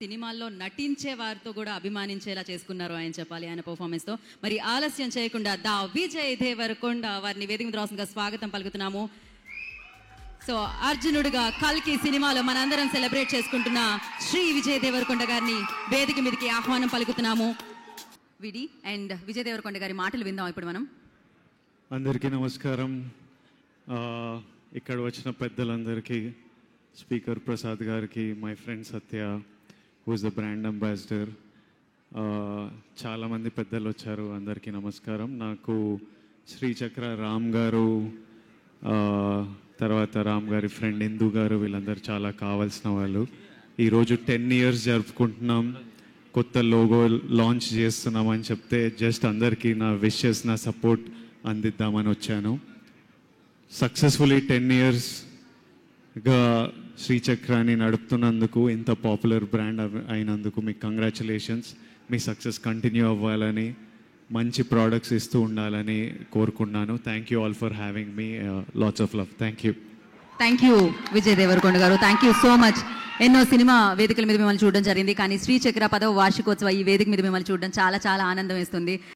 సినిమాల్లో నటించే వారితో కూడా అభిమానించేలా చేసుకున్నారు ఆయన చెప్పాలి ఆయన పర్ఫార్మెన్స్ తో. మరి ఆలస్యం చేయకుండా దా విజయ్ దేవరకొండ వారిని వేదిక మీద రాసుగా స్వాగతం పలుకుతున్నాము. సో అర్జునుడిగా కల్కి సినిమాలో మనందరం సెలబ్రేట్ చేసుకుంటున్న శ్రీ విజయ్ దేవరకొండ గారిని వేదిక మీదకి ఆహ్వానం పలుకుతున్నాము. విడి అండ్ విజయ్ దేవరకొండ గారి మాటలు విందాం ఇప్పుడు మనం. అందరికీ నమస్కారం. ఇక్కడ వచ్చిన పెద్దలందరికీ, స్పీకర్ ప్రసాద్ గారికి, my friend Satya who is the brand ambassador, చాలామంది పెద్దలు వచ్చారు, అందరికీ నమస్కారం. నాకు శ్రీచక్ర రామ్ గారు, తర్వాత రామ్ గారి ఫ్రెండ్ ఇందు గారు, వీళ్ళందరూ చాలా కావాల్సిన వాళ్ళు. ఈరోజు 10 years జరుపుకుంటున్నాం, కొత్త లోగో లాంచ్ చేస్తున్నామని చెప్తే జస్ట్ అందరికీ నా విషెస్, నా సపోర్ట్ అందిద్దామని వచ్చాను. సక్సెస్ఫుల్లీ 10 yearsగా శ్రీచక్రాన్ని నడుపుతున్నందుకు, ఇంత పాపులర్ బ్రాండ్ అయినందుకు మీకు కంగ్రాచులేషన్స్. మీ సక్సెస్ కంటిన్యూ అవ్వాలని, మంచి ప్రోడక్ట్స్ ఇస్తూ ఉండాలని కోరుకున్నాను. Thank you all for having me. Lots of love. Thank you. Thank you Vijay Deverakonda garu, thank you so much. ఎన్నో సినిమా వేదికల మీద మిమ్మల్ని చూడడం జరిగింది, కానీ శ్రీచక్ర 10వ వార్షికోత్సవ ఈ వేదిక మీద మిమ్మల్ని చూడడం చాలా చాలా ఆనందం వేస్తుంది.